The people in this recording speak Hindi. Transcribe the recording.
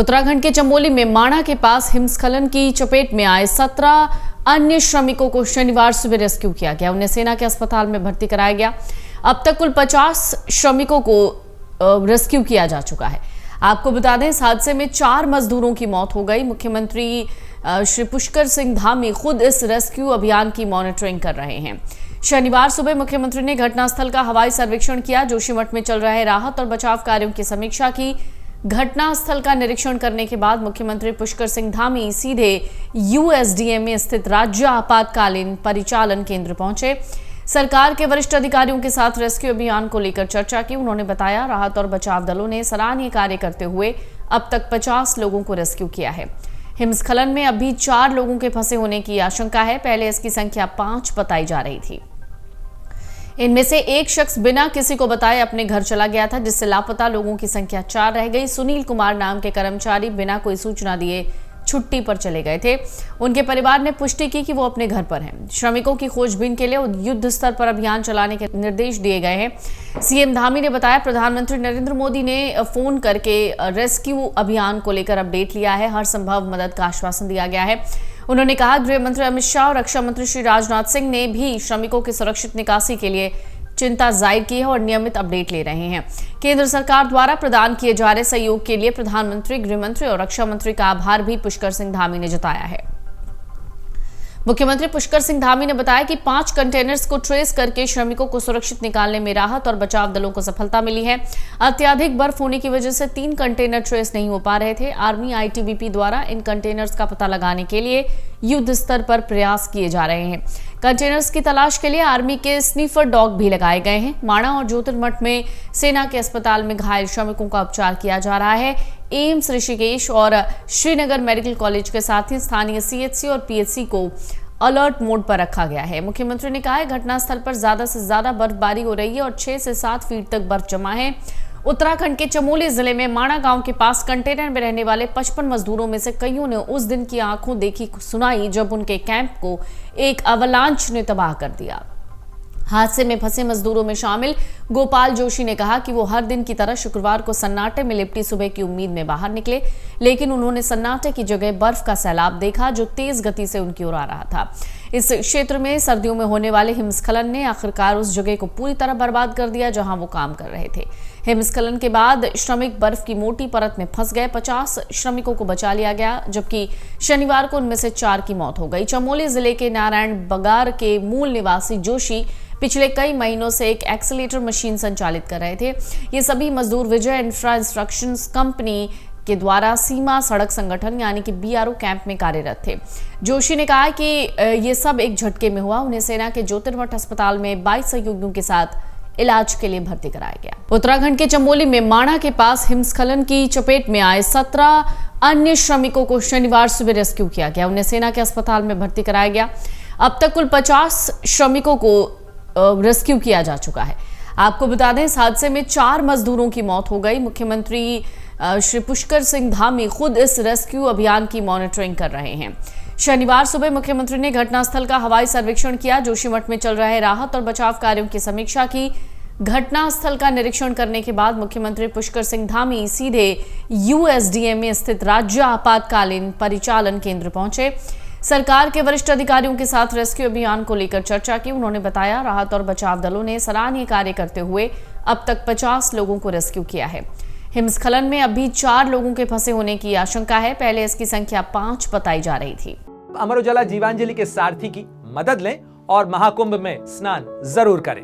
उत्तराखंड के चमोली में माणा के पास हिमस्खलन की चपेट में आए 17 अन्य श्रमिकों को शनिवार सुबह रेस्क्यू किया गया। उन्हें सेना के अस्पताल में भर्ती कराया गया। अब तक कुल 50 श्रमिकों को रेस्क्यू किया जा चुका है। आपको बता दें, इस हादसे में 4 मजदूरों की मौत हो गई। मुख्यमंत्री श्री पुष्कर सिंह धामी खुद इस रेस्क्यू अभियान की मॉनिटरिंग कर रहे हैं। शनिवार सुबह मुख्यमंत्री ने घटनास्थल का हवाई सर्वेक्षण किया। जोशीमठ में चल रहे राहत और बचाव कार्यों की समीक्षा की। घटनास्थल का निरीक्षण करने के बाद मुख्यमंत्री पुष्कर सिंह धामी सीधे यूएसडीएम में स्थित राज्य आपातकालीन परिचालन केंद्र पहुंचे। सरकार के वरिष्ठ अधिकारियों के साथ रेस्क्यू अभियान को लेकर चर्चा की। उन्होंने बताया, राहत और बचाव दलों ने सराहनीय कार्य करते हुए अब तक 50 लोगों को रेस्क्यू किया है। हिमस्खलन में अभी 4 लोगों के फंसे होने की आशंका है। पहले इसकी संख्या 5 बताई जा रही थी। इनमें से एक शख्स बिना किसी को बताए अपने घर चला गया था, जिससे लापता लोगों की संख्या 4 रह गई। सुनील कुमार नाम के कर्मचारी बिना कोई सूचना दिए छुट्टी पर चले गए थे। उनके परिवार ने पुष्टि की कि वो अपने घर पर हैं। श्रमिकों की खोजबीन के लिए युद्ध स्तर पर अभियान चलाने के निर्देश दिए गए हैं। सीएम धामी ने बताया, प्रधानमंत्री नरेंद्र मोदी ने फोन करके रेस्क्यू अभियान को लेकर अपडेट लिया है। हर संभव मदद का आश्वासन दिया गया है। उन्होंने कहा, गृह मंत्री अमित शाह और रक्षा मंत्री श्री राजनाथ सिंह ने भी श्रमिकों की सुरक्षित निकासी के लिए चिंता जाहिर की है और नियमित अपडेट ले रहे हैं। केंद्र सरकार द्वारा प्रदान किए जा रहे सहयोग के लिए प्रधानमंत्री, गृह मंत्री और रक्षा मंत्री का आभार भी पुष्कर सिंह धामी ने जताया है। मुख्यमंत्री पुष्कर सिंह धामी ने बताया कि 5 कंटेनर्स को ट्रेस करके श्रमिकों को सुरक्षित निकालने में राहत और बचाव दलों को सफलता मिली है। अत्यधिक बर्फ होने की वजह से 3 कंटेनर ट्रेस नहीं हो पा रहे थे। आर्मी आईटीबीपी द्वारा इन कंटेनर्स का पता लगाने के लिए युद्ध स्तर पर प्रयास किए जा रहे हैं। कंटेनर्स की तलाश के लिए आर्मी के स्नीफर डॉग भी लगाए गए हैं। माणा और ज्योतिर्मठ में सेना के अस्पताल में घायल श्रमिकों का उपचार किया जा रहा है। एम्स ऋषिकेश और श्रीनगर मेडिकल कॉलेज के साथ ही स्थानीय सीएचसी और पीएचसी को अलर्ट मोड पर रखा गया है। मुख्यमंत्री ने कहा है, घटनास्थल पर ज्यादा से ज्यादा बर्फबारी हो रही है और 6 से 7 फीट तक बर्फ जमा है। उत्तराखंड के चमोली जिले में माणा गांव के पास कंटेनर में रहने वाले 55 मजदूरों में से कईयों ने उस दिन की आंखों देखी सुनाई जब उनके कैंप को एक अवलांच ने तबाह कर दिया। हादसे में फंसे मजदूरों में शामिल गोपाल जोशी ने कहा कि वो हर दिन की तरह शुक्रवार को सन्नाटे में लिपटी सुबह की उम्मीद में बाहर निकले, लेकिन उन्होंने सन्नाटे की जगह बर्फ का सैलाब देखा जो तेज गति से उनकी ओर आ रहा था। इस क्षेत्र में सर्दियों में होने वाले हिमस्खलन ने आखिरकार उस जगह को पूरी तरह बर्बाद कर दिया जहां वो काम कर रहे थे। हिमस्खलन के बाद श्रमिक बर्फ की मोटी परत में फंस गए। 50 श्रमिकों को बचा लिया गया, जबकि शनिवार को उनमें से 4 की मौत हो गई। चमोली जिले के नारायण बगार के मूल निवासी जोशी पिछले कई महीनों से एक एक्सीलेटर मशीन संचालित कर रहे थे। ये सभी मजदूर विजय इंफ्रास्ट्रक्चर्स कंपनी के द्वारा सीमा सड़क संगठन यानी कि बीआरओ कैंप में कार्यरत थे। जोशी ने कहा कि ये सब एक झटके में हुआ। उन्हें सेना के ज्योतिर्मठ अस्पताल में 22 सहयोगियों के साथ इलाज के लिए भर्ती कराया गया। उत्तराखंड के चमोली में माणा के पास हिमस्खलन की चपेट में आए 17 अन्य श्रमिकों को शनिवार सुबह रेस्क्यू किया गया। उन्हें सेना के अस्पताल में भर्ती कराया गया। अब तक कुल 50 श्रमिकों को रेस्क्यू किया जा चुका है। आपको बता दें, इस हादसे में 4 मजदूरों की मौत हो गई। मुख्यमंत्री श्री पुष्कर सिंह धामी खुद इस रेस्क्यू अभियान की मॉनिटरिंग कर रहे हैं। शनिवार सुबह मुख्यमंत्री ने घटनास्थल का हवाई सर्वेक्षण किया। जोशीमठ में चल रहे राहत और बचाव कार्यों की समीक्षा की। घटनास्थल का निरीक्षण करने के बाद मुख्यमंत्री पुष्कर सिंह धामी सीधे यूएसडीएम में स्थित राज्य आपातकालीन परिचालन केंद्र पहुंचे। सरकार के वरिष्ठ अधिकारियों के साथ रेस्क्यू अभियान को लेकर चर्चा की। उन्होंने बताया, राहत और बचाव दलों ने सराहनीय कार्य करते हुए अब तक 50 लोगों को रेस्क्यू किया है। हिमस्खलन में अभी 4 लोगों के फंसे होने की आशंका है। पहले इसकी संख्या 5 बताई जा रही थी। अमर उजाला जीवांजलि के सारथी की मदद लें और महाकुंभ में स्नान जरूर करें।